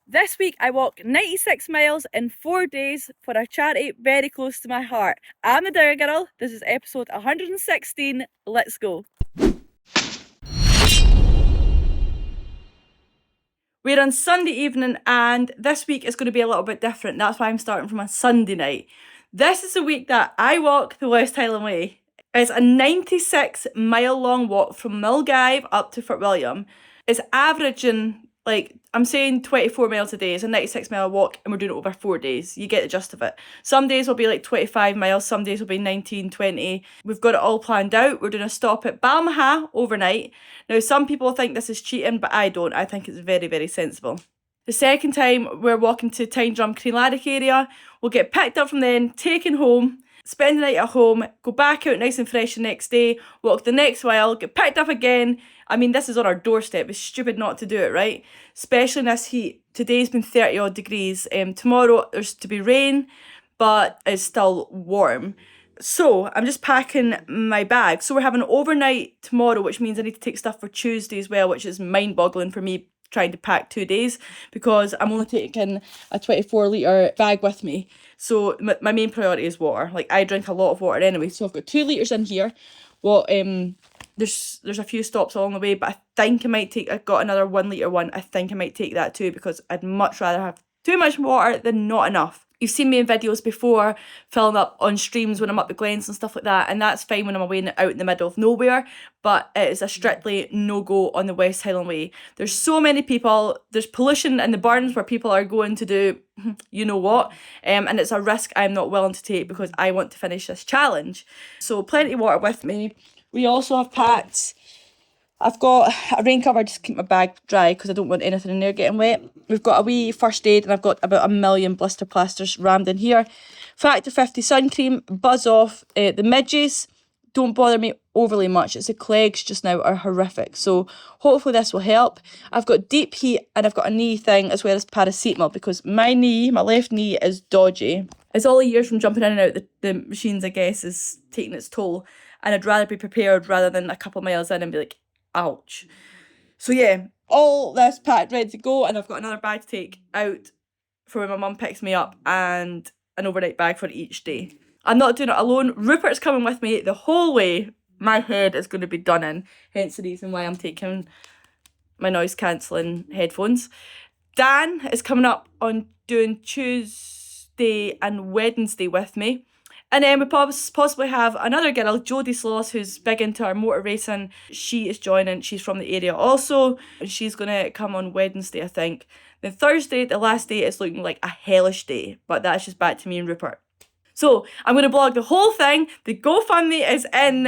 This week I walk 96 miles in 4 days for a charity very close to my heart. I'm the Dyer Girl, this is episode 116, let's go. We're on Sunday evening and this week is going to be a little bit different, that's why I'm starting from a Sunday night. This is the week that I walk the West Highland Way. It's a 96 mile long walk from Milngavie up to Fort William. It's averaging, I'm saying 24 miles a day. It's a 96 mile walk and we're doing it over 4 days. You get the gist of it. Some days will be 25 miles, some days will be 19, 20. We've got it all planned out. We're doing a stop at Balmaha overnight. Now, some people think this is cheating, but I don't. I think it's very, very sensible. The second time, we're walking to Tyndrum Creanlarich area. We'll get picked up from then, taken home, spend the night at home, go back out nice and fresh the next day, walk the next while, get picked up again. I mean, this is on our doorstep. It's stupid not to do it, right? Especially in this heat. Today's been 30 odd degrees. Tomorrow there's to be rain, but it's still warm. So I'm just packing my bag. So we're having an overnight tomorrow, which means I need to take stuff for Tuesday as well, which is mind-boggling for me trying to pack 2 days because I'm only taking a 24 litre bag with me. So my main priority is water. I drink a lot of water anyway. So I've got 2 litres in here. Well, there's a few stops along the way, but I think I might take, I've got another 1 litre one. I think I might take that too because I'd much rather have too much water than not enough. You've seen me in videos before filling up on streams when I'm up the glens and stuff like that, and that's fine when I'm away out in the middle of nowhere, but it is a strictly no-go on the West Highland Way. There's so many people, there's pollution in the burns where people are going to do you know what, and it's a risk I'm not willing to take because I want to finish this challenge. So plenty of water with me. We also have packed, I've got a rain cover just to keep my bag dry because I don't want anything in there getting wet. We've got a wee first aid and I've got about 1 million blister plasters rammed in here. Factor 50 sun cream, buzz off. The midges don't bother me overly much. It's the clegs just now are horrific. So hopefully this will help. I've got deep heat and I've got a knee thing as well as paracetamol because my left knee is dodgy. It's all the years from jumping in and out the machines, I guess, is taking its toll. And I'd rather be prepared rather than a couple of miles in and be like, ouch. So yeah, all this packed, ready to go, and I've got another bag to take out for when my mum picks me up and an overnight bag for each day. I'm not doing it alone. Rupert's coming with me the whole way. My head is going to be done in, hence the reason why I'm taking my noise cancelling headphones. Dan is coming up on doing Tuesday and Wednesday with me. And then we possibly have another girl, Jodi, who's big into our motor racing. She is joining. She's from the area also. And she's going to come on Wednesday, I think. Then Thursday, the last day, is looking like a hellish day. But that's just back to me and Rupert. So I'm going to blog the whole thing. The GoFundMe is in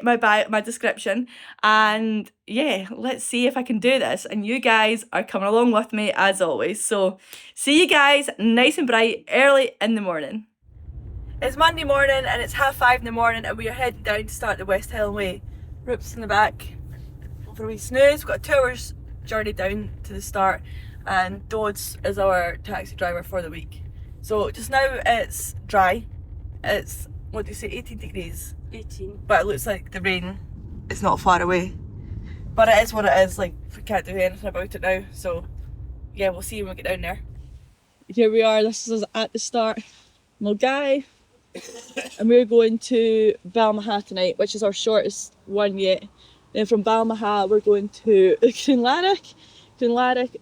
my description. And yeah, let's see if I can do this. And you guys are coming along with me as always. So see you guys nice and bright early in the morning. It's Monday morning and it's 5:30 in the morning and we are heading down to start the West Highland Way. Rupert's in the back for a wee snooze. We've got a 2 hours journey down to the start and Dodds is our taxi driver for the week. So just now it's dry. It's, 18 degrees? 18. But it looks like the rain is not far away. But it is what it is, we can't do anything about it now. So yeah, we'll see when we get down there. Here we are, this is us at the start. Milngavie. And we're going to Balmaha tonight, which is our shortest one yet. Then from Balmaha we're going to Creanlarich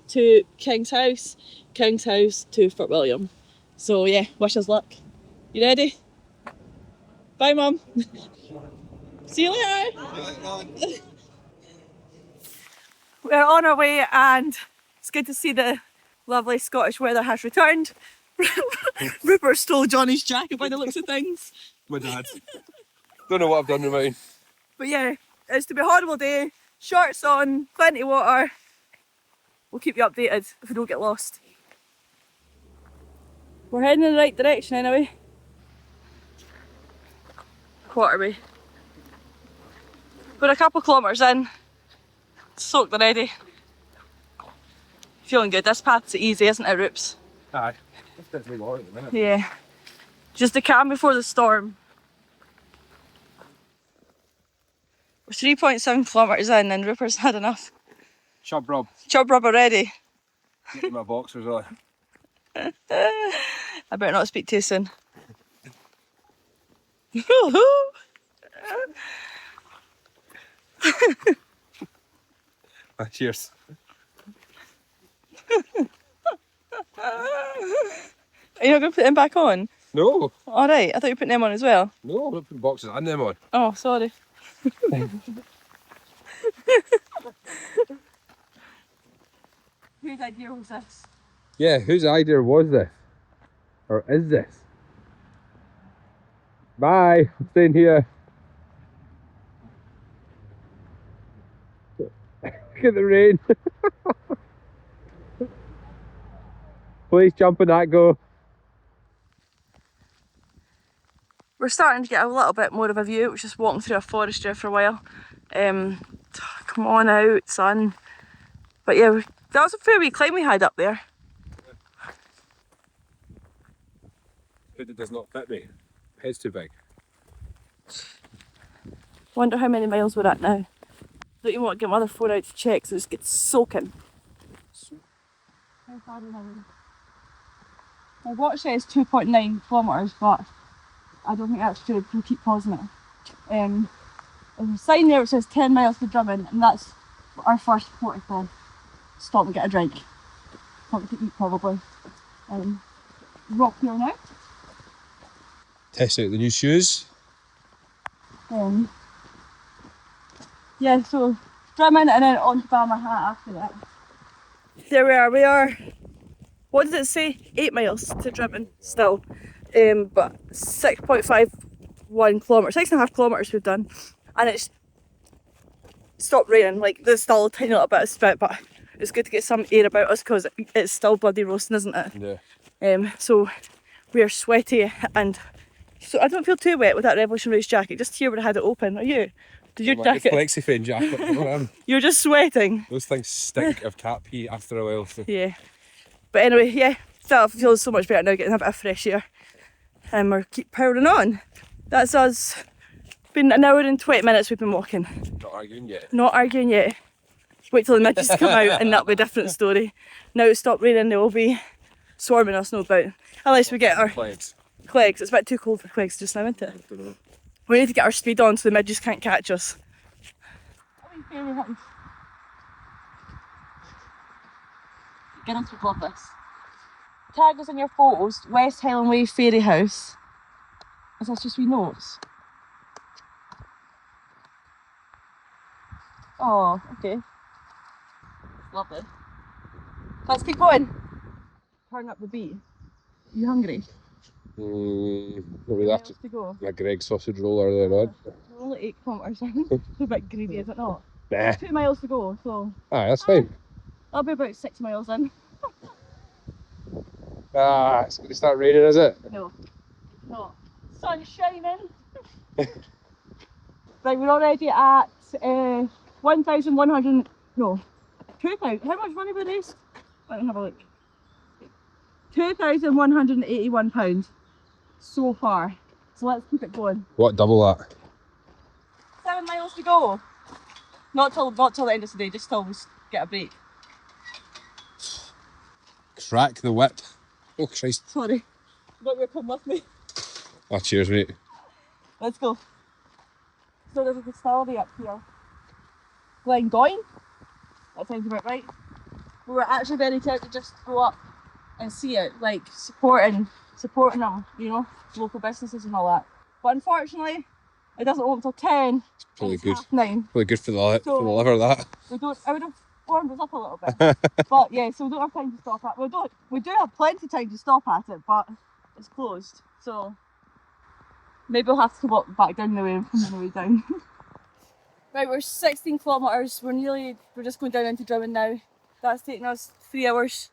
to Kingshouse, Kingshouse to Fort William. So yeah, wish us luck. You ready? Bye Mum. See you later. We're on our way and it's good to see the lovely Scottish weather has returned. Rupert stole Johnny's jacket by the looks of things. My dad. Don't know what I've done to mine. But yeah, it's to be a horrible day. Shorts on, plenty of water. We'll keep you updated if we don't get lost. We're heading in the right direction anyway. Quarterway. We're a couple of kilometres in. Soaked already. Feeling good. This path's easy, isn't it, Roops? Aye. It's definitely water at the minute. Yeah. Just the calm before the storm. We're 3.7 kilometres in and Rupert's had enough. Chub rub. Chub rub already. Getting my boxers on. I better not speak to you soon. Cheers. Are you not going to put them back on? No, Alright, I thought you were putting them on as well. no, I'm not putting boxers and them on. Oh, sorry. Whose idea was this? Yeah, whose idea was this? Or is this? Bye, I'm staying here. Look at the rain. Please jump in that go. We're starting to get a little bit more of a view. It was just walking through a forest there for a while. Come on out, sun. But yeah, that was a fair wee climb we had up there. It does not fit me. Head's too big. Wonder how many miles we're at now. Don't even want to get my other phone out to check, so it just gets soaking. How far are we? My watch says 2.9 kilometres, but I don't think that's true. We'll keep pausing it. There's a sign there that says 10 miles to Drummond, and that's our first port of call. Stop and get a drink. Something to eat probably. Rock here now. Test out the new shoes. Yeah, so Drummond and then on to Balmaha after that. There we are. We are, what did it say? 8 miles to Drummond still. But 6.51 kilometres, 6.5 kilometres we've done. And it's stopped raining. Like, there's still a tiny little bit of spit, but it's good to get some air about us because it's still bloody roasting, isn't it? Yeah. So we are sweaty, and so I don't feel too wet with that Revolution Race jacket. Just here where I had it open. Are you? Did your Like jacket? the Flexi-Fan jacket. You're just sweating. Those things stink of cat pee after a while. So. Yeah. But anyway, yeah, that feels so much better now, getting a bit of fresh air. And we'll keep powering on. That's us. Been an hour and 20 minutes we've been walking. Not arguing yet. Not arguing yet. Wait till the midges come out and that'll be a different story. Now it's stopped raining, they will be swarming us, no about. Unless we get our Flags. clegs. It's a bit too cold for clegs just now, isn't it? We need to get our speed on so the midges can't catch us. Get us to love this. Tag us in your photos, West Highland Way Fairy House. Is that just wee notes? Oh, okay. Lovely. Let's keep going. Turn up the beat. You hungry? Not really that. Miles to go. A Greg sausage roll earlier on. We're only 8 kilometres in. It's a bit greedy, is it not? Nah. 2 miles to go, so Aye, that's fine. I'll be about 6 miles in. It's going to start raining, is it? No. No. Sun's shining. Right, we're already at 1,100, no, 2,000. How much money were these? Let me have a look. £2,181 so far. So let's keep it going. What, double that? 7 miles to go. Not till the end of the day, just till we get a break. Crack the whip. Oh, Christ. Sorry. But you're coming with me. Oh, cheers, mate. Let's go. So there's a distillery up here. Glengoyne? That sounds about right. We were actually very tempted to just go up and see it, like supporting them, you know, local businesses and all that. But unfortunately, it doesn't open till 10. Probably it's good. 9:30. Probably good for the liver, that. I would have warmed us up a little bit. But yeah, so we don't have time to stop at it. We do have plenty of time to stop at it, but it's closed. So maybe we'll have to walk back down the way and come on the way down. Right, we're 16 kilometres. We're just going down into Drummond now. That's taken us 3 hours,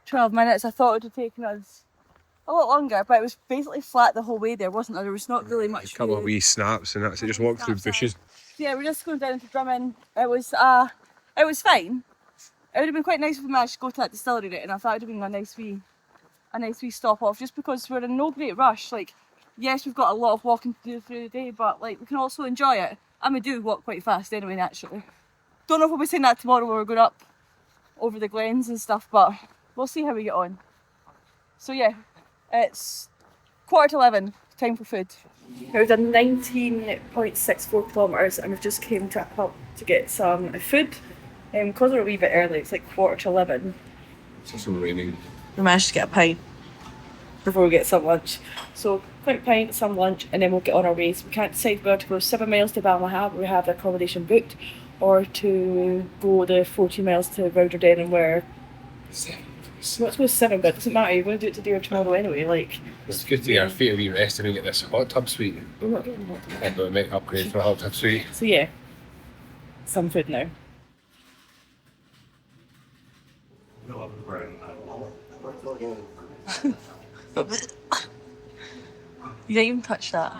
12 minutes. I thought it would have taken us a lot longer, but it was basically flat the whole way there, wasn't there? There was not really much. A couple of wee snaps and that's it, just walk through bushes. Yeah, we're just going down into Drummond. It was fine. It would have been quite nice if we managed to go to that distillery right, and I thought it would have been a nice wee stop off, just because we're in no great rush. Like, yes, we've got a lot of walking to do through the day, but like we can also enjoy it. And we do walk quite fast anyway, naturally. Don't know if we'll be saying that tomorrow when we're going up over the glens and stuff, but we'll see how we get on. So yeah, it's 11:15, time for food. We've done 19.64 kilometres and we've just came to a pub to get some food. Because we're a wee bit early, it's like 11:15. It's also raining. We managed to get a pint before we get some lunch. So quick pint, some lunch, and then we'll get on our way. So we can't decide whether to go 7 miles to Balmaha, where we have the accommodation booked, or to go the 40 miles to Inverarnan, where... Let's go 7, but it doesn't matter, you're going to do it today or tomorrow anyway, like... It's good to get our feet a wee rest and we get this hot tub suite. We're not getting hot tub. And we might upgrade for a hot tub suite. So yeah, some food now. You didn't even touch that.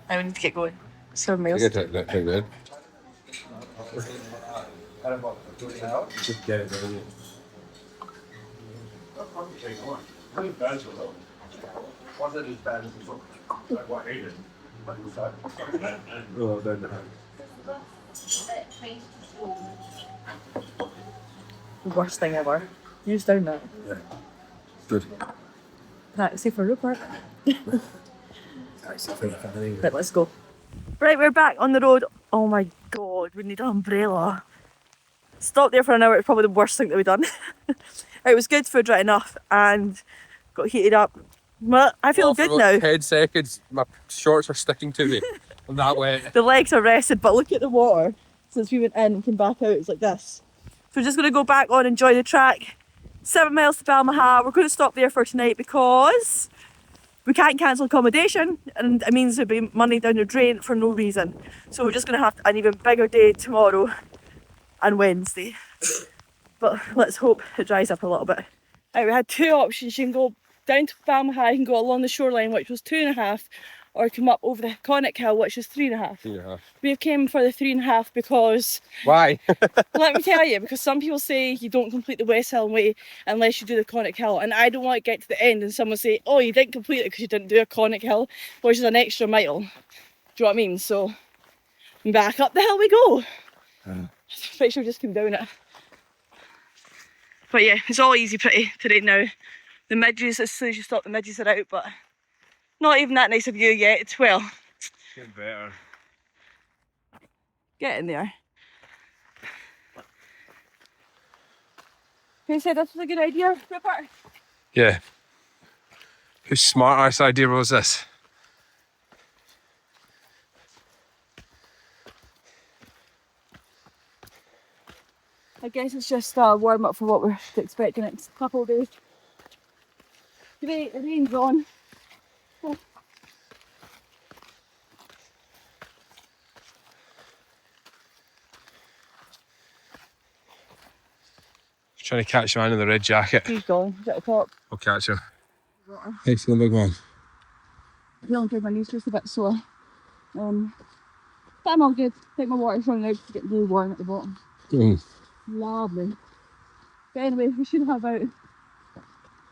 I need to get going. 7 miles. You get that thing then. Just get it down. Worst thing ever. You just down that. Yeah. Good. Taxi for Rupert. Taxi for the family. Right, let's go. Right, we're back on the road. Oh my god, we need an umbrella. Stopped there for an hour, it's probably the worst thing that we've done. It was good food right enough and got heated up. Well, I feel good for now. about 10 seconds, my shorts are sticking to me. I'm that wet. The legs are rested, but look at the water. Since we went in and came back out, it's like this. So we're just going to go back on and join the track. 7 miles to Balmaha. We're going to stop there for tonight because we can't cancel accommodation and it means there'll be money down the drain for no reason. So we're just going to have an even bigger day tomorrow and Wednesday. But let's hope it dries up a little bit. Right, we had two options. You can go down to Balmaha, you can go along the shoreline, which was 2.5, or come up over the Conic Hill, which is 3.5. 3.5. We came for the 3.5 because... Why? Let me tell you, because some people say you don't complete the West Highland Way unless you do the Conic Hill, and I don't want to get to the end and someone say, oh, you didn't complete it because you didn't do a Conic Hill, which is an extra mile. Do you know what I mean? So, back up the hill we go. Pretty sure we just came down it. But yeah, it's all easy pretty today now. The midges, as soon as you stop, the midges are out, but not even that nice of you yet. It's well. Getting better. Get in there. Who said this was a good idea, Rupert? Yeah. Whose smart ass idea was this? I guess it's just a warm up for what we're to expect in the next couple of days. Great, the rain's on. Oh. Trying to catch a man in the red jacket. He's gone, he's at the top. I'll catch him. Hey, see the big man. Feeling good, my knees just a bit sore. But I'm all good. I think my water's running out, it's getting really warm at the bottom. Lovely. But anyway, we should have about,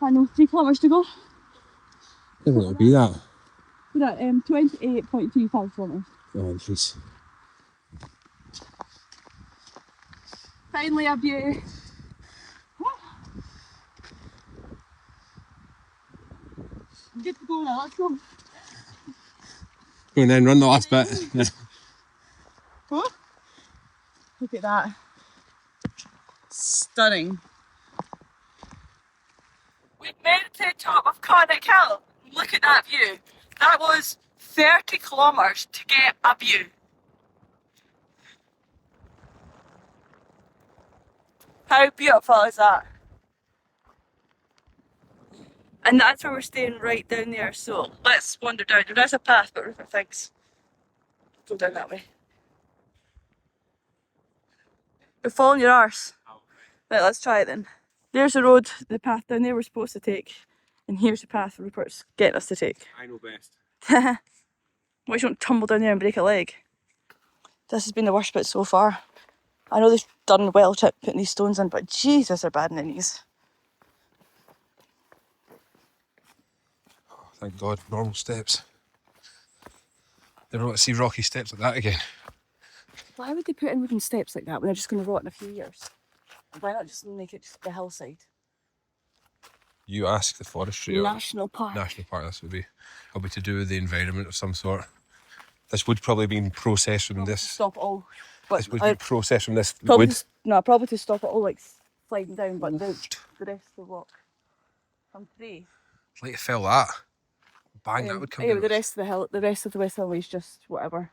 I don't know, 3 kilometres to go. I think it'll be that. Be that 28.25 kilometres. Oh, jeez. Finally a view. Good to go now, let's go. Go and then run the last bit. Huh? Look at that. Stunning. We made it to the top of Conic Hill. Look at that view. That was 30 kilometres to get a view. How beautiful is that? And that's where we're staying, right down there. So let's wander down. There is a path, but Rupert thinks go down that way. You're following your arse. Right, let's try it then. There's the road, the path down there we're supposed to take. And here's the path Rupert's getting us to take. I know best. Why you don't tumble down there and break a leg? This has been the worst bit so far. I know they've done well putting these stones in, but Jesus, they're bad in the knees. Oh, thank God, normal steps. Never want to see rocky steps like that again. Why would they put in wooden steps like that when they're just going to rot in a few years? Why not just make it just the hillside? You ask the forestry or National Park. national park. This would be probably to do with the environment of some sort. This would probably be processed from this. Stop it all. But This would be processed from this probably wood. probably to stop it all like sliding down, but the rest of the walk. I'm free. Like it fell that. Bang, that would come Yeah, down. but the rest of the West Highland Way is just whatever.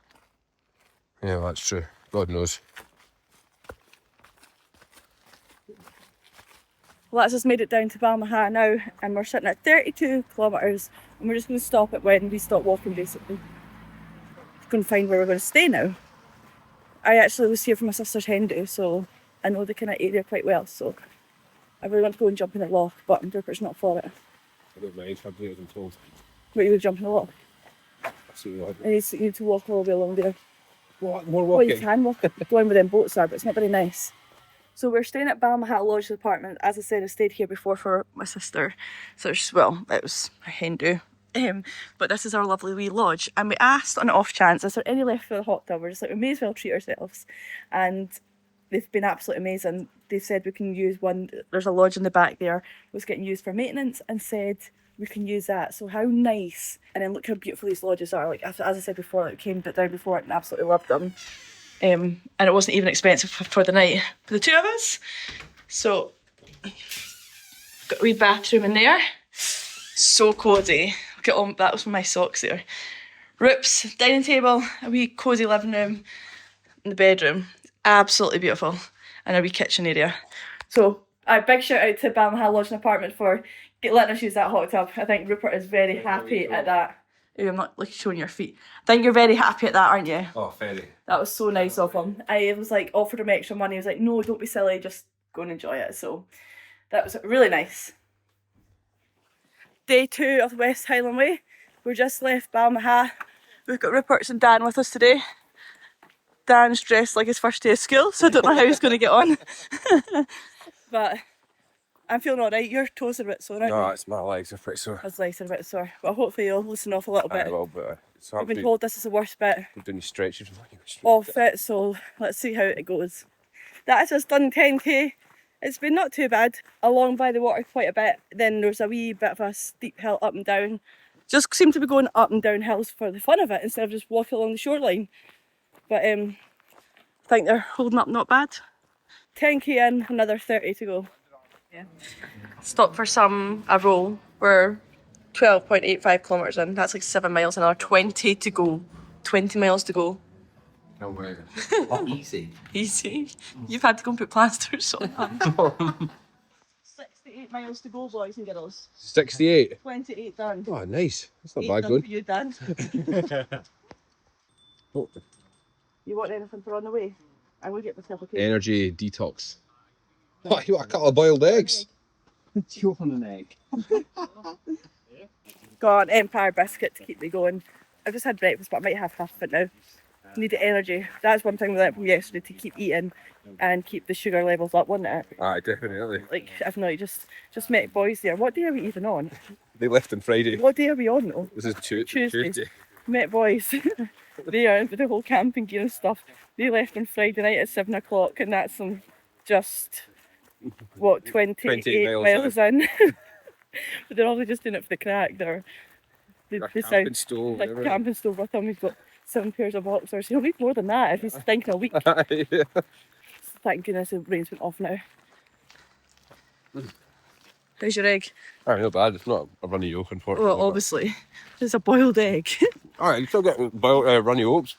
Yeah, well, that's true. God knows. Well, that's just made it down to Balmaha now, and we're sitting at 32 kilometres, and we're just going to stop it when we stop walking, basically. Going to find where we're going to stay now. I actually was here for my sister's hen do, so I know the kind of area quite well, so I really want to go and jump in the loch, but Rupert's not for it. I don't mind, I believe I'm told. But you would jump in the loch. Absolutely. And you need to walk all the way along there. What? More Well, walking? you can walk, go in where them boats are, but it's not very nice. So we're staying at Balmaha Lodge apartment. As I said, I stayed here before for my sister. So it was a hen do. But this is our lovely wee lodge. And we asked on the off chance, is there any left for the hot tub? We're just like, we may as well treat ourselves. And they've been absolutely amazing. They said we can use one, there's a lodge in the back there, was getting used for maintenance, and said we can use that. So how nice. And then look how beautiful these lodges are. Like, as I said before, like, we came down before it and absolutely loved them. And it wasn't even expensive for the night for the two of us. So, got a wee bathroom in there. So cosy. Look at all, that was my socks there. Rupes, dining table, a wee cosy living room, in the bedroom. Absolutely beautiful. And a wee kitchen area. So, a big shout out to Balmaha Lodge and Apartment for letting us use that hot tub. I think Rupert is very happy at that. Ooh, I'm not like showing your feet. I think you're very happy at that, aren't you? Oh, very. That was so nice of him. I was like, offered him extra money. He was like, no, don't be silly, just go and enjoy it. So that was really nice. Day 2 of the West Highland Way. We're just left Balmaha. We've got Rupert and Dan with us today. Dan's dressed like his first day of school, so I don't know how he's going to get on. But I'm feeling alright. Your toes are a bit sore, aren't you? No, it's my legs are pretty sore. His legs are a bit sore. But hopefully you'll loosen off a little bit. I will, but it's hard I've been told this is the worst bit doing your stretches. off it, so let's see how it goes. That has just done 10k. It's been not too bad. Along by the water quite a bit. Then there's a wee bit of a steep hill up and down. Just seem to be going up and down hills for the fun of it instead of just walking along the shoreline. But I think they're holding up not bad. 10k in, another 30 to go. Yeah. Stopped for a roll. We're 12.85 kilometres in. That's like 7 miles, another 20 to go. 20 miles to go. No way. Easy. Easy. You've had to go and put plasters on. 68 miles to go, boys and girls. 68. 28 done. Oh, nice. That's not 8 bad done going. for you, Dan. Oh, You want anything for on the way? I will get myself a cake. energy detox. What, you want a couple of boiled eggs? Do you want an egg? Got an Empire biscuit to keep me going. I've just had breakfast, but I might have half of it now. Need the energy. That's one thing we learned from yesterday, to keep eating and keep the sugar levels up, wasn't it? Aye, definitely. Like, if not, you just met boys there. What day are we even on? They left on Friday. What day are we on though? This is Tuesday. Met boys. They are with the whole camping gear and stuff. They left on Friday night at 7 o'clock, and that's just, what, 28 miles in. But they're obviously just doing it for the crack. They camping stove, like whatever. camping stove with him. He's got 7 pairs of boxers. He'll need more than that if he's thinking a week. Yeah. Thank goodness the rain's went off now. How's your egg? Aye, not bad. It's not a runny yolk, unfortunately. Well, obviously. It's a boiled egg. Alright, you still get boiled, runny yolks.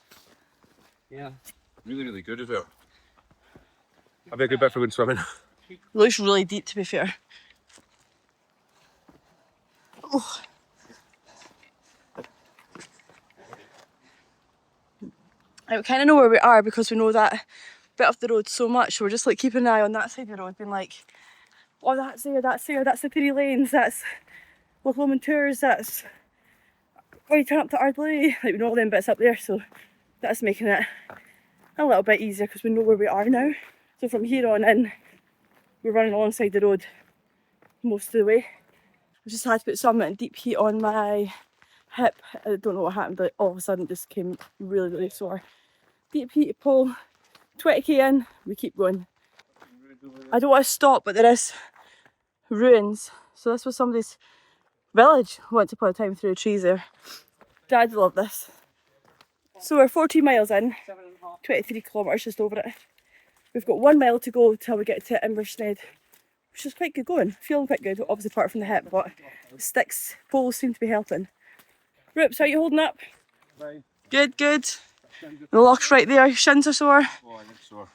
Yeah. Really, really good as well. I'll be a good bit for going swimming. It looks really deep, to be fair. Oh. I kind of know where we are because we know that bit of the road so much. So we're just like keeping an eye on that side of the road, being like, oh, that's there, that's the 3 lanes, that's Loch Lomond Tours, that's where you turn up to Ardley. Like, we know all them bits up there, so that's making it a little bit easier because we know where we are now. So from here on in, we're running alongside the road most of the way. I just had to put some deep heat on my hip. I don't know what happened, but all of a sudden it just came really, really sore. Deep heat pull, 20k in, we keep going. I don't want to stop, but there is ruins So this was somebody's village. Once upon a time through the trees there. Dad loved this. So we're 14 miles in, 23 kilometres just over it. We've got 1 mile to go till we get to Inverarnan, which is quite good going. Feeling quite good, obviously apart from the hip, but the sticks, poles seem to be helping. Rups, how are you holding up? Fine. Good, good. The lock's right there, your shins are sore. Oh, I'm sore.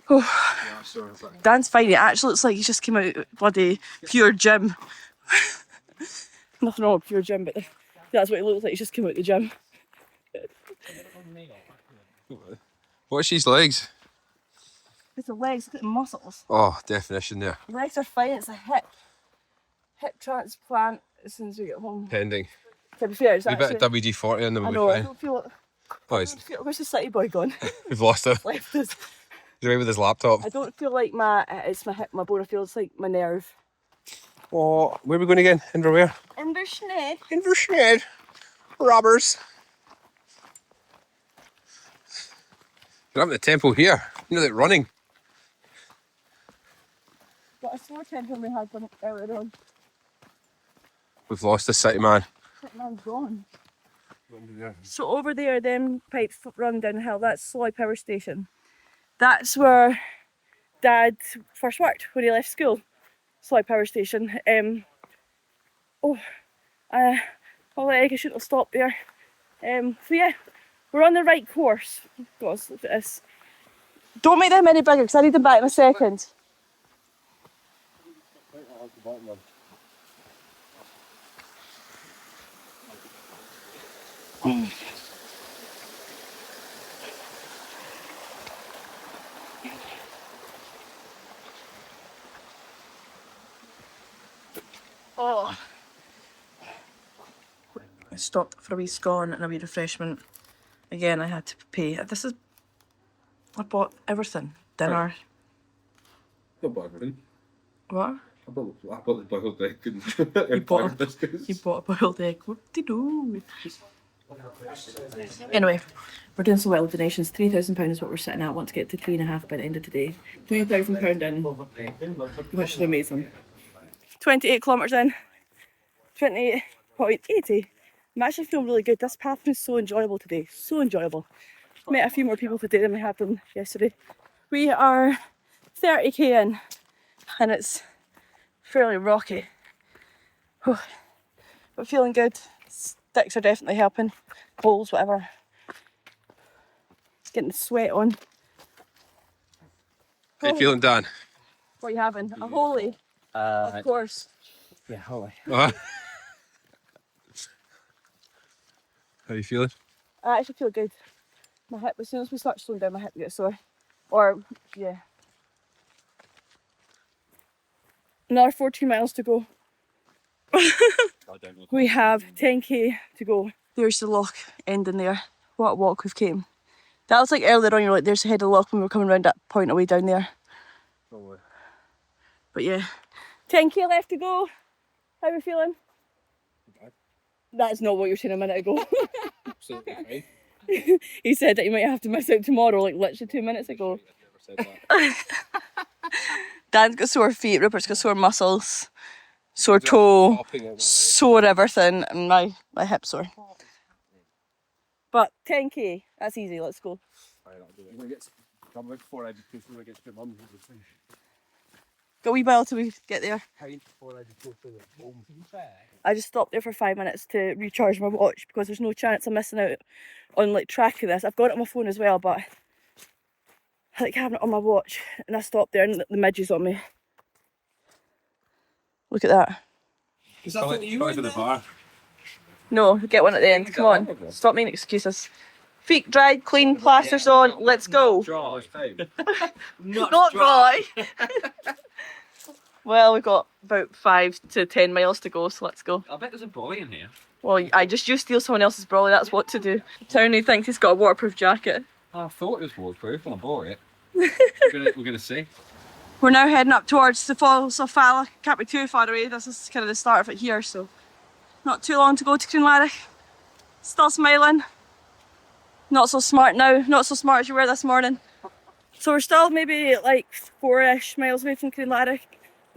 Oh. Yeah, I'm sore. Dan's fine, it actually looks like he's just came out of bloody pure gym. Nothing wrong with pure gym, but that's what he looks like, he's just came out of the gym. What's these legs? It's the legs, look at the muscles. Oh, definition there. The legs are fine, it's a hip transplant as soon as we get home. Pending. To be fair, it's A bit of actually... WD-40 and then I we'll know, be I fine. don't feel it. Oh, Where's the city boy gone? we've lost him. Left us. He's away with his laptop. I don't feel like it's my hip, my bone, I feel it's like my nerve. Oh, where are we going again? Inverwhere? Inverarnan. Inverarnan. Robbers. You're up at the temple here. You know, like running. Got a slower tempo than we had one earlier on. We've lost the city, man. That man's gone. So over there, them pipes run down the hill, that's Slough Power Station. That's where Dad first worked when he left school. Slough Power Station. My leg, I shouldn't have stopped there. So yeah, we're on the right course. God, look at this. Don't make them any bigger because I need them back in a second. Oh. I stopped for a wee scone and a wee refreshment. Again, I had to pay. I bought everything. Dinner. I bought everything. What? I bought the boiled egg and You bought a boiled egg. What-de-do? Anyway, we're doing so well with donations. £3,000 is what we're sitting at. Want to get to 3.5 by the end of today. £20,000 in, which is amazing. 28 kilometres in. 28.80. I'm actually feeling really good. This path was so enjoyable today. So enjoyable. Met a few more people today than we had them yesterday. We are 30k in and it's fairly rocky. But feeling good. Sticks are definitely helping. Bowls, whatever. Getting the sweat on. How you feeling, Dan? What are you having? A holy, of course. Yeah, holy. How you feeling? I actually feel good. My hip, as soon as we start slowing down, my hip gets sore. Or, yeah. Another 14 miles to go. We have 10k to go. There's the loch ending there. What a walk we've came. That was like earlier on, you're like, there's the head of the loch when we were coming around that point away down there. Probably. But yeah, 10k left to go. How are we feeling? That's not what you were saying a minute ago. Absolutely fine. He said that you might have to miss out tomorrow, like literally 2 minutes ago. I've never said that. Dan's got sore feet, Rupert's got sore muscles, sore toe, sore everything, and my hip's sore. But 10k, that's easy, let's go. Got a wee mile till we get there. I just stopped there for 5 minutes to recharge my watch because there's no chance of missing out on like tracking this. I've got it on my phone as well, but I like having it on my watch, and I stopped there and the midges on me. Look at that. Is that what you were in the bar? No, get one at the end. Come on, stop making excuses. Feet dried, clean, plasters on, let's go. Dry. Not dry. Well, we've got about 5 to 10 miles to go, so let's go. I bet there's a boy in here. Well, you steal someone else's brolly, that's what to do. Townie thinks he's got a waterproof jacket. I thought it was waterproof when I bought it. We're gonna see. We're now heading up towards the Falls of Fala. Can't be too far away, this is kind of the start of it here, so not too long to go to Cronlarrick. Still smiling. Not so smart now, not so smart as you were this morning. So we're still maybe like 4-ish miles away from Cronlarrick,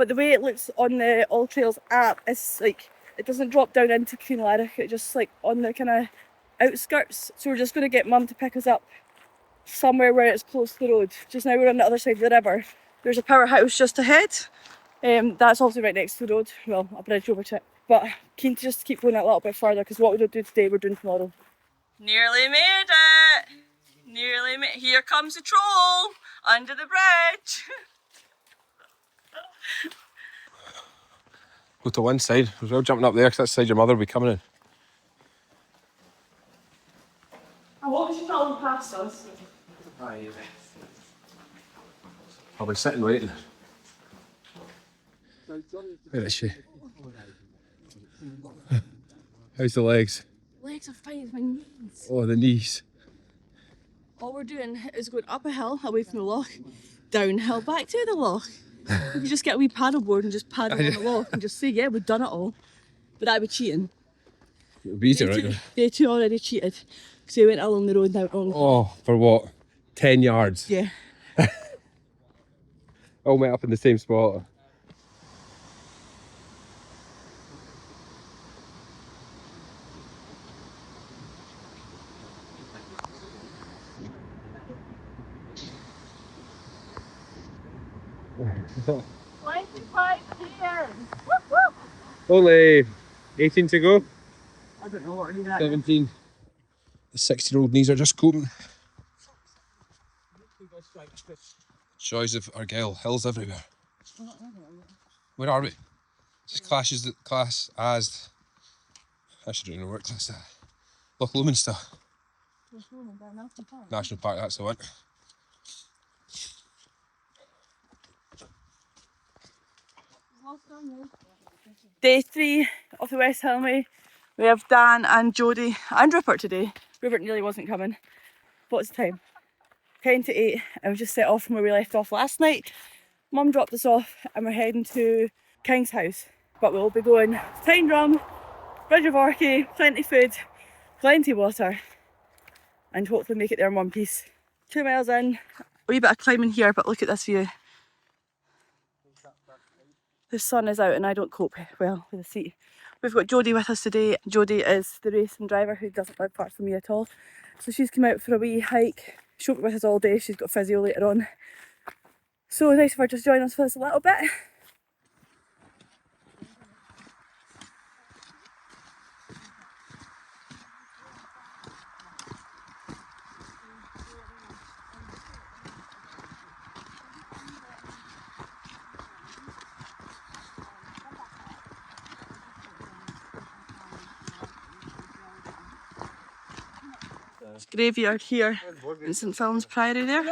but the way it looks on the All Trails app is like, it doesn't drop down into Queen, it's just like on the kind of outskirts. So we're just going to get Mum to pick us up somewhere where it's close to the road. Just now we're on the other side of the river. There's a powerhouse just ahead. That's also right next to the road. Well, a bridge over to it. But keen to just keep going a little bit further because what we don't do today, we're doing tomorrow. Nearly made it! Nearly made it. Here comes the troll under the bridge. Go to one side. As well jumping up there because that side your mother will be coming in. And what was you calling past us? I'll be sitting waiting. Where is she? How's the legs? Legs are fine, it's my knees. Oh, the knees. All we're doing is going up a hill away from the loch, downhill back to the loch. We could just get a wee paddleboard and just paddle on the loch and just say, yeah, we've done it all. But that'd be cheating. It'll be easy, right? They two already cheated because they went along the road now. Oh, for what? 10 yards? Yeah. All met up in the same spot. Only 18 to go. I don't know what are you at. 17. The 60-year-old knees are just coping. Joys of Argyll, hills everywhere. Where are we? Just class as. I should know what class that. Loch Lomond stuff. National Park, that's the one. Day 3 of the West Highland Way. We have Dan and Jodi and Rupert today. Rupert nearly wasn't coming. What's the time? 10 to 8, and we just set off from where we left off last night. Mum dropped us off and we're heading to Kingshouse. But we'll be going Tyne Drum, Bridge of Orchy, plenty food, plenty water, and hopefully make it there in one piece. 2 miles in, a wee bit of climbing here, but look at this view. The sun is out and I don't cope well with the seat. We've got Jodi with us today. Jodi is the racing driver who doesn't live far from me at all. So she's come out for a wee hike. She'll be with us all day. She's got physio later on. So nice of her just join us for this a little bit. Graveyard here in St Films Priory there.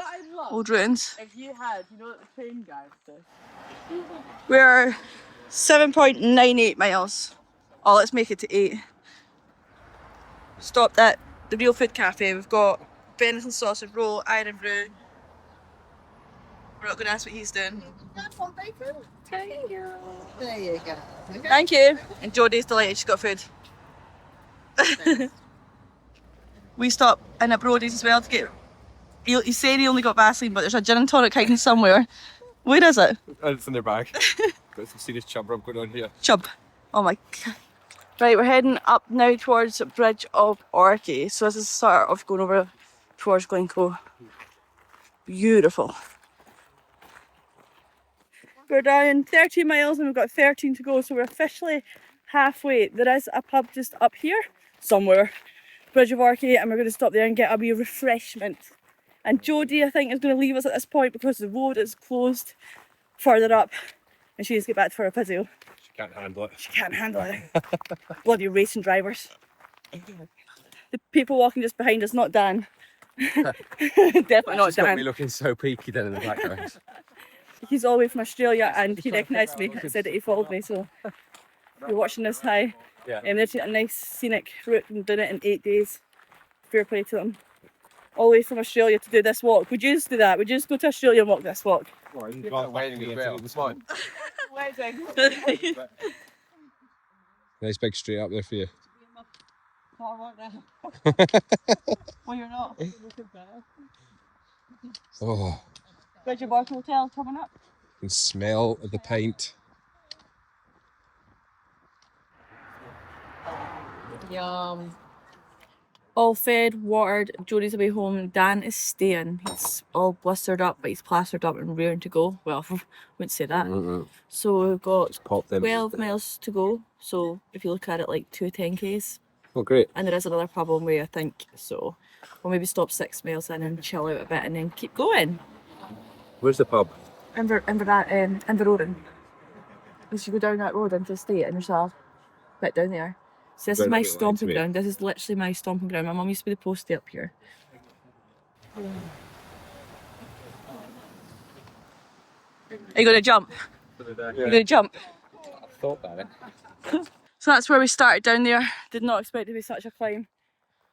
Old ruins. If you had, you know what the train guy said? We're 7.98 miles. Oh, let's make it to 8. Stopped at the Real Food Cafe. We've got venison sausage roll, iron brew. We're not going to ask what he's doing. Thank you. There you go. Okay. Thank you. And Jodi's delighted she's got food. We stopped in at Brody's as well to get. He said he only got Vaseline, but there's a gin and tonic hiding somewhere. Where is it? It's in their bag. Got some serious chub rub going on here. Chub. Oh my god. Right, we're heading up now towards Bridge of Orchy. So this is sort of going over towards Glencoe. Beautiful. We're down 13 miles and we've got 13 to go, so we're officially halfway. There is a pub just up here somewhere. Bridge of Orchy, and we're going to stop there and get a wee refreshment. And Jodi, I think, is going to leave us at this point because the road is closed further up and she needs to get back to her physio. She can't handle it. She can't handle it. Bloody racing drivers. The people walking just behind us, not Dan. Definitely not Dan. Got me looking so peaky then in the background. He's all the way from Australia and he recognised me and said that he followed me, so you're watching this high. Yeah. They're taking a nice scenic route and doing it in 8 days. Fair play to them. All the way from Australia to do this walk. Would you just do that? Would you just go to Australia and walk this walk? Wedding as well. Wedding. Nice big straight up there for you. Well, you're not. Oh. Bridge of Orchy Hotel coming up. can smell the pint. Yum. All fed, watered. Jodi's away home. Dan is staying. He's all blistered up, but he's plastered up and raring to go. Well, I wouldn't say that. So we've got Pop them. 12 miles to go. So if you look at it, like 2 10Ks. Oh, great. And there is another pub on way, I think. So we'll maybe stop 6 miles in and chill out a bit and then keep going. Where's the pub? Inverarnan. As you go down that road into the estate and there's a bit down there. So this is my stomping ground. This is literally my stomping ground. My mum used to be the postie up here. Are you going to jump? You're going to jump? I thought about it. So that's where we started down there. Did not expect it to be such a climb.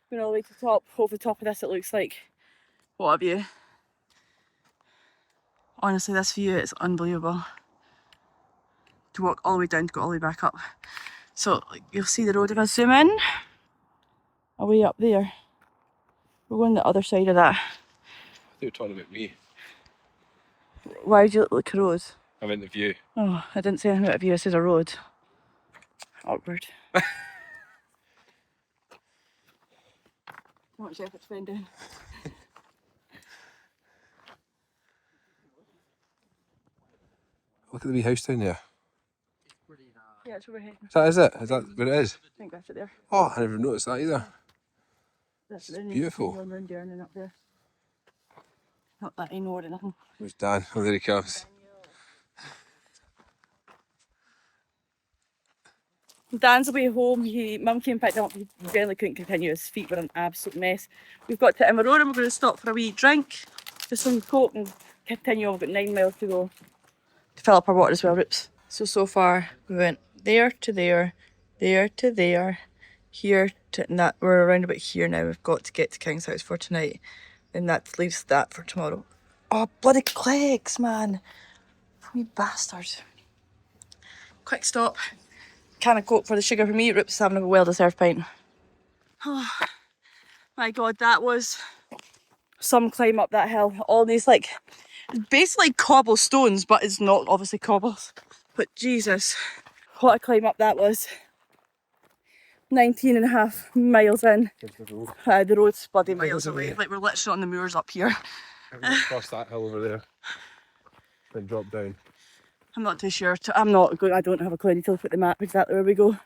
Going all the way to the top. Over the top of this it looks like. What a view. Honestly, this view is unbelievable. To walk all the way down to go all the way back up. So you'll see the road if I zoom in. Away up there. We're going the other side of that. I think you're talking about me. Why would you look like a road? I'm in the view. Oh, I didn't say anything about a view, I said a road. Awkward. Much effort spending. Look at the wee house down there. Yeah, it's where we're heading. Is that where it is? I think that's it there. Oh, I never noticed that either. That's It's beautiful. Inverarnan up there. Not that I know or nothing. There's Dan. Oh, there he comes. Dan's away home. Mum came and picked him up. He barely couldn't continue. His feet were an absolute mess. We've got to Inverarnan. We're going to stop for a wee drink. Just some Coke and continue on. We've got 9 miles to go to fill up our water as well, Roops. So far we went there to there, there to there, here to that. We're around about here now. We've got to get to Kingshouse for tonight. And that leaves that for tomorrow. Oh, bloody clegs, man. You bastard. Quick stop. Can of Coke for the sugar for me. Roops having a well-deserved pint. Oh, my God, that was some climb up that hill. All these, like, basically cobblestones, but it's not obviously cobbles. But Jesus, what a climb up that was. 19.5 miles in. The road's bloody miles away. Like, we're literally on the moors up here. I'm going to cross that hill over there. Then drop down. I'm not too sure. I don't have a clue. I need to look at the map exactly where we go.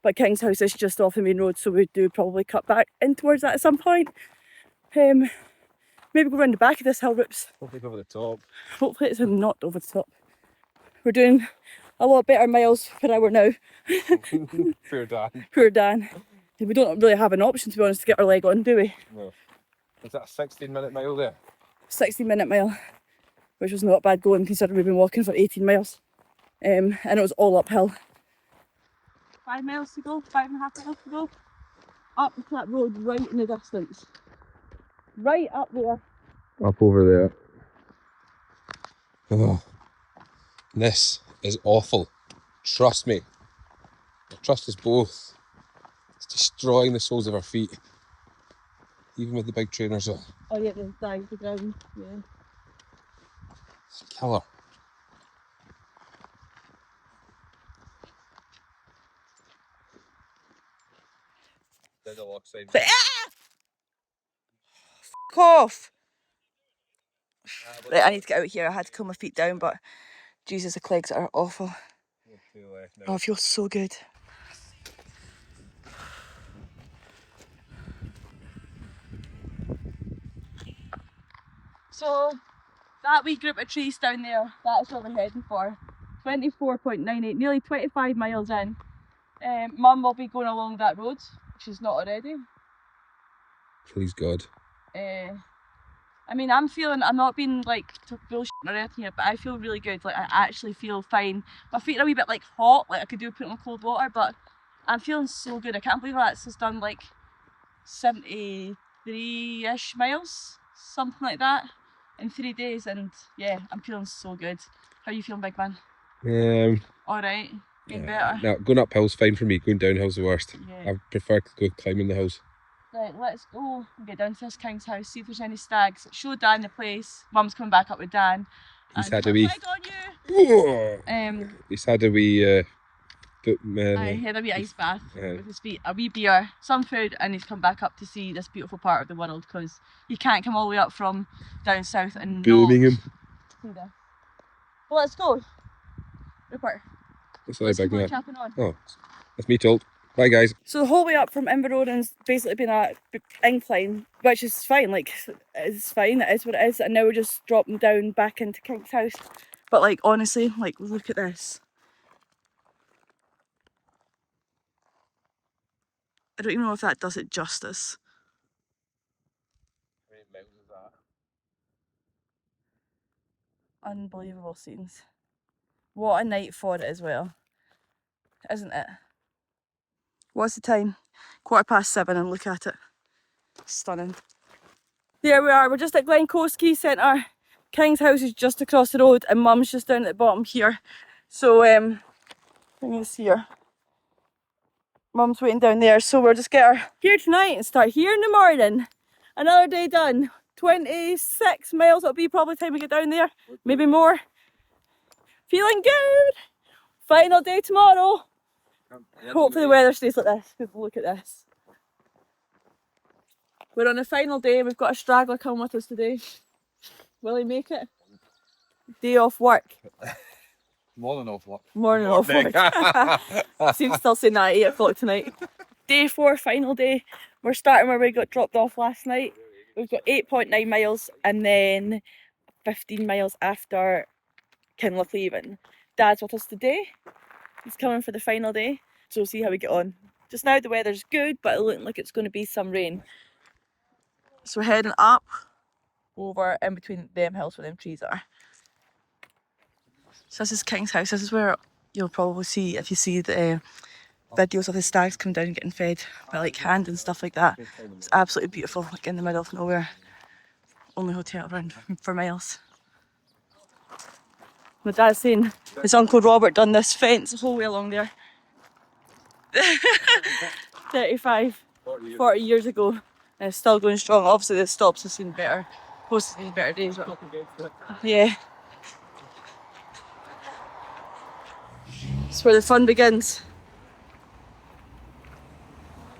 But Kingshouse is just off the main road, so we do probably cut back in towards that at some point. Maybe go around the back of this hill, Roops. Hopefully over the top. Hopefully it's not over the top. We're doing a lot better miles per hour now. Poor Dan. Poor Dan. We don't really have an option, to be honest, to get our leg on, do we? No. Is that a 16-minute mile there? 16-minute mile, which was not bad going considering we've been walking for 18 miles. And it was all uphill. 5 miles to go, 5.5 miles to go. Up that road right in the distance. Right up there. Up over there. Oh, this is awful. Trust me. Trust us both. It's destroying the soles of our feet. Even with the big trainers on. Oh yeah, the ground, yeah. It's a killer. There's a lock sign. F*** off! Right, I need to get out here. I had to cool my feet down, but Jesus, the clegs are awful. Oh, I feel so good. So, that wee group of trees down there, that's what we're heading for. 24.98, nearly 25 miles in. Mum will be going along that road. She's not already. Please God. I mean, I'm not being like bullshit or anything here, but I feel really good. Like, I actually feel fine. My feet are a wee bit like hot, like I could do put on cold water, but I'm feeling so good. I can't believe that's just done like 73-ish miles, something like that, in 3 days, and yeah, I'm feeling so good. How are you feeling, big man? Alright, getting better. No, going uphill's fine for me, going downhill's the worst. Yeah. I prefer to go climbing the hills. Right, let's go and get down to this Kingshouse, see if there's any stags. Show Dan the place. Mum's coming back up with Dan. He's had a wee. He's had a wee. I had a wee ice bath with his feet, a wee beer, some food, and he's come back up to see this beautiful part of the world because he can't come all the way up from down south and Birmingham. Well, let's go, Rupert. That's not big man. On. Oh, that's me told. Bye guys. So the whole way up from Inverarnan's basically been a incline, which is fine, like it's fine, it is what it is, and now we're just dropping down back into Kingshouse. But like honestly, like look at this. I don't even know if that does it justice. How many miles is that? Unbelievable scenes. What a night for it as well, isn't it? What's the time? 7:15, and look at it. Stunning. There we are, we're just at Glen Coast Quay Centre. Kingshouse is just across the road and Mum's just down at the bottom here. So bring us here. Mum's waiting down there, so we'll just get her here tonight and start here in the morning. Another day done. 26 miles it'll be probably time we get down there, maybe more. Feeling good! Final day tomorrow. Hopefully the weather stays like this, because look at this. We're on the final day, we've got a straggler coming with us today. Will he make it? Day off work. More than off work. More than off work. Seems still saying that at 8 o'clock tonight. Day 4, final day. We're starting where we got dropped off last night. We've got 8.9 miles and then 15 miles after Kinloch leaving. Dad's with us today. He's coming for the final day, so we'll see how we get on. Just now the weather's good, but it's looking like it's going to be some rain. So we're heading up over in between them hills where them trees are. So this is Kingshouse. This is where you'll probably see, if you see the videos of the stags come down getting fed by like hand and stuff like that. It's absolutely beautiful, like in the middle of nowhere. Only hotel around for miles. My dad's saying his Uncle Robert done this fence the whole way along there. 35, 40 years ago. And it's still going strong. Obviously the stops have seen better, post has seen better days. But yeah. It's where the fun begins.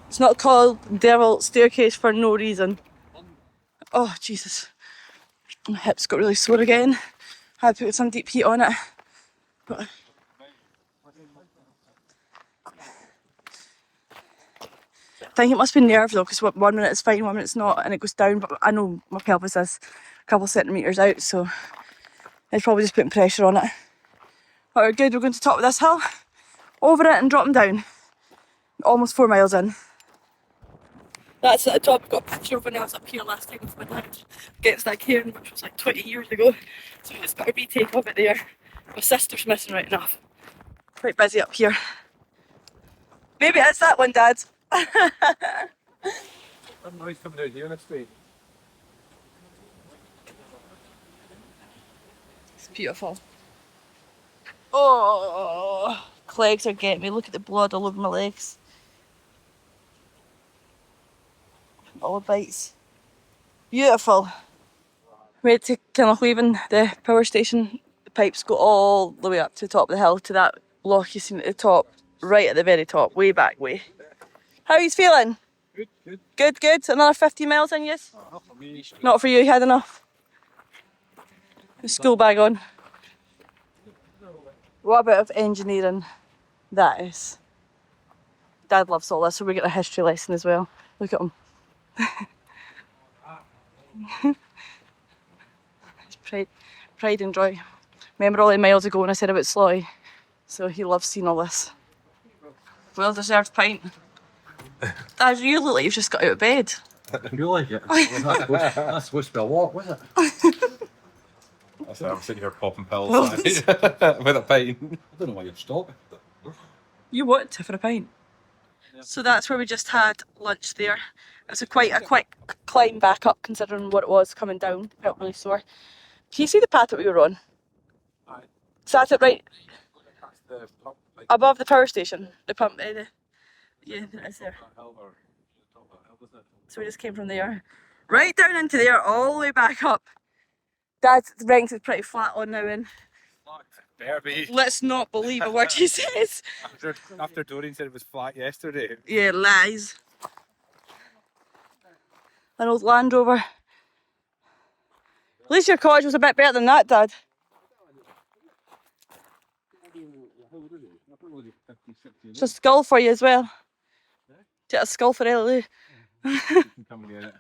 It's not called Devil Staircase for no reason. Oh Jesus. My hips got really sore again. I had to put some deep heat on it. But I think it must be nerve though, because 1 minute it's fine, 1 minute it's not, and it goes down. But I know my pelvis is a couple of centimetres out, so it's probably just putting pressure on it. But we're good, we're going to the top of this hill, over it and dropping down. Almost 4 miles in. That's at the top. I've got a picture of when I was up here last time with my dad against that cairn, which was like 20 years ago. So it's got a retake of it there. My sister's missing right enough. Quite busy up here. Maybe it's that one, Dad. That noise coming out here next week. It's beautiful. Oh, legs are getting me. Look at the blood all over my legs. All the bites. Beautiful. We had to kind of leaving the power station. The pipes go all the way up to the top of the hill to that block you seen at the top, right at the very top, way back way. How are you feeling? Good, good. Good, good. Another 50 miles in, yes? Not for me. Not for you, you had enough. The school bag on. What about of engineering that is? Dad loves all this, so we get a history lesson as well. Look at him. It's pride and joy. Remember all the miles ago when I said about Sloy? So he loves seeing all this. Well deserved pint. Dad, you look like you've just got out of bed. Really? Yeah. That's supposed to be a walk, wasn't it? That's why I'm sitting here popping pills with a pint. I don't know why you're stopping. You want to for a pint. So that's where we just had lunch there. It was quite a quick climb back up considering what it was coming down. Felt really sore. Can you see the path that we were on? Aye. Sat it right That's the pump, like, above the power station. The pump, yeah, it's there. So we just came from there, right down into there, all the way back up. Dad ranks it pretty flat on now, and Better be. let's not believe a word she says. After Doreen said it was flat yesterday. Yeah, lies. An old Land Rover. At least your cottage was a bit better than that, Dad. It's a skull for you as well. Get a skull for Ellie. Come and get it.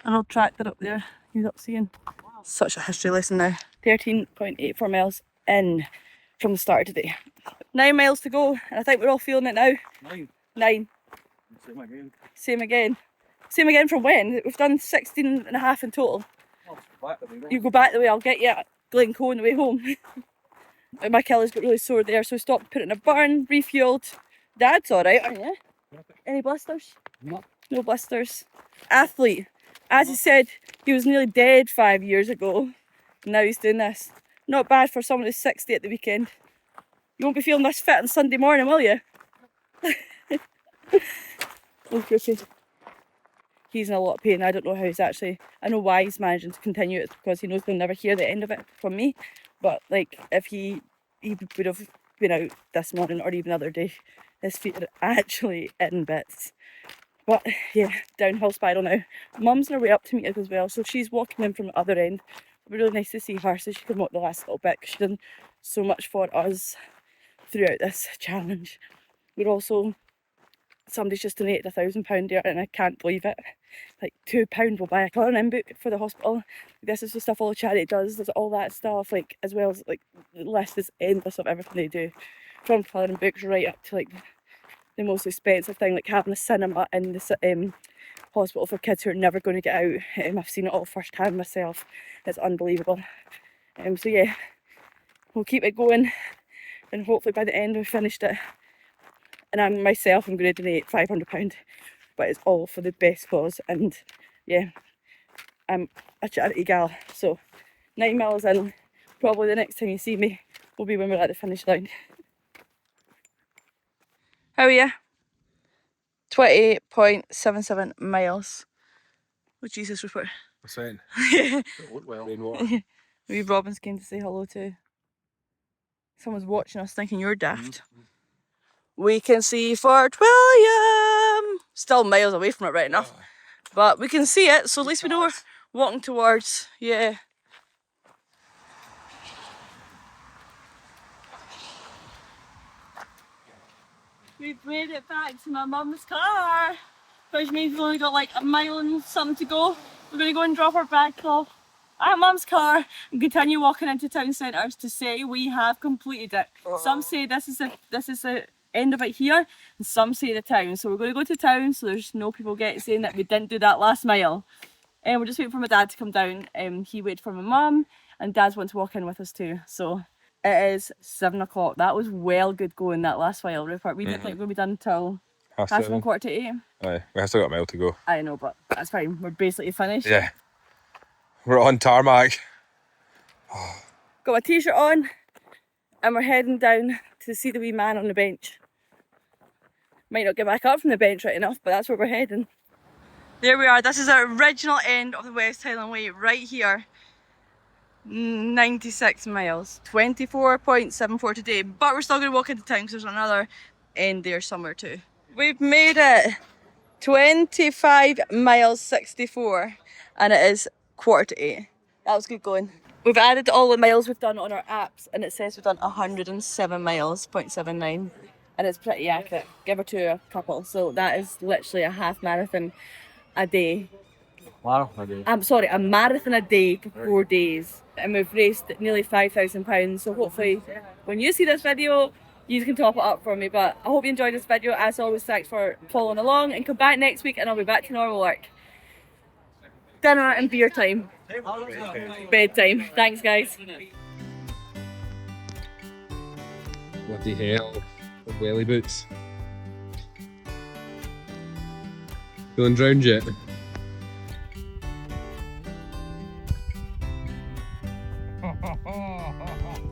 An old tractor up there. He's up seeing. Such a history lesson now. 13.84 miles in from the start of today. 9 miles to go, and I think we're all feeling it now. 9. Same again. Same again. Same again from when? We've done 16 and a half in total. You go back the way, I'll get you at Glencoe on the way home. My Kelly's got really sore there, so we stopped, put it in a barn, refueled. Dad's alright, aren't you? Any blisters? No. No blisters. Athlete. As he said, he was nearly dead 5 years ago. Now he's doing this. Not bad for someone who's 60 at the weekend. You won't be feeling this fit on Sunday morning, will you? Oh, Rupert. He's in a lot of pain. I don't know how he's actually... I know why he's managing to continue. It's because he knows he'll never hear the end of it from me. But, like, if he would have been out this morning or even the other day, his feet are actually in bits. But, yeah, downhill spiral now. Mum's on her way up to meet us as well, so she's walking in from the other end. It'll be really nice to see her so she can walk the last little bit, because she's done so much for us throughout this challenge. We're also... Somebody's just donated £1,000 there, and I can't believe it. Like £2 will buy a colouring book for the hospital. This is the stuff all the charity does. There's all that stuff, like, as well as, like, the list is endless of everything they do, from colouring books right up to, like, the most expensive thing, like having a cinema in the hospital for kids who are never going to get out. I've seen it all first hand myself. It's unbelievable. So yeah, we'll keep it going, and hopefully by the end we've finished it. And I'm going to donate £500, but it's all for the best cause. And yeah, I'm a charity gal, so 9 miles in, probably the next time you see me will be when we're at the finish line. How are you? 28.77 miles. Oh Jesus, Rupert. What's saying? Yeah. Don't look well. Rainwater. Maybe Robin's came to say hello too. Someone's watching us thinking you're daft. We can see Fort William. Still miles away from it right enough. But we can see it, so at least we know we're walking towards. Yeah. We've made it back to my mum's car, which means we've only got like a mile and something to go. We're going to go and drop our bags off at mum's car and continue walking into town centres to say we have completed it. Some say this is the end of it here, and some say the town. So we're going to go to town so there's no people saying that we didn't do that last mile. And we're just waiting for my dad to come down. He waited for my mum, and Dad's want to walk in with us too. So it is 7 o'clock. That was well good going, that last while, Rupert. We didn't think we would be done till half 7, 7:45. Aye, we have still got a mile to go. I know, but that's fine. We're basically finished. Yeah. We're on tarmac. Got my t-shirt on, and we're heading down to see the wee man on the bench. Might not get back up from the bench right enough, but that's where we're heading. There we are. This is our original end of the West Highland Way, right here. 96 miles. 24.74 today, but we're still going to walk into town because there's another end there somewhere too. We've made it 25 miles 64, and it is 7:45. That was good going. We've added all the miles we've done on our apps, and it says we've done 107 miles, 0.79, and it's pretty accurate, give or two a couple. So that is literally a half marathon a day. Wow, a day. I'm sorry, a marathon a day for 4 days, and we've raced nearly £5,000. So hopefully, when you see this video, you can top it up for me. But I hope you enjoyed this video. As always, thanks for following along, and come back next week and I'll be back to normal work. Dinner and beer time. Bedtime. Thanks, guys. Bloody hell. The welly boots. Feeling drowned yet?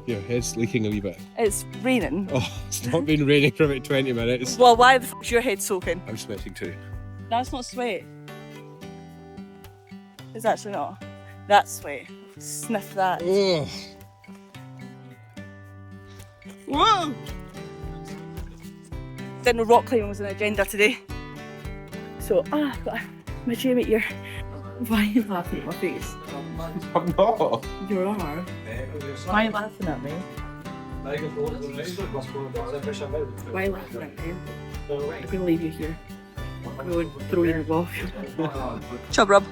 Your head's leaking a wee bit. It's raining. Oh, it's not been raining for about 20 minutes. Well, why the f***'s your head soaking? I'm sweating too. That's not sweat. It's actually not. That's sweat. Sniff that. Ugh. Whoa! Didn't know rock climbing was an agenda today. So, I've got my gym at your. Why are you laughing at my face? I'm not. You are. Why are you laughing at me? Why are you laughing at me? I'm going to leave you here. I'm going to throw you off. Chub rub.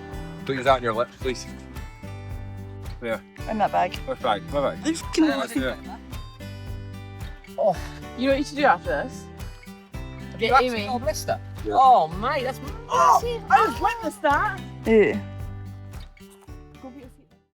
Put yours out on your lips, please. There. In that bag. Which bag? My bag. You fucking Yeah. Oh, you know what you should do after this? Get Amy. blister. Yeah. Oh, mate, that's massive. I was witness that. Yeah.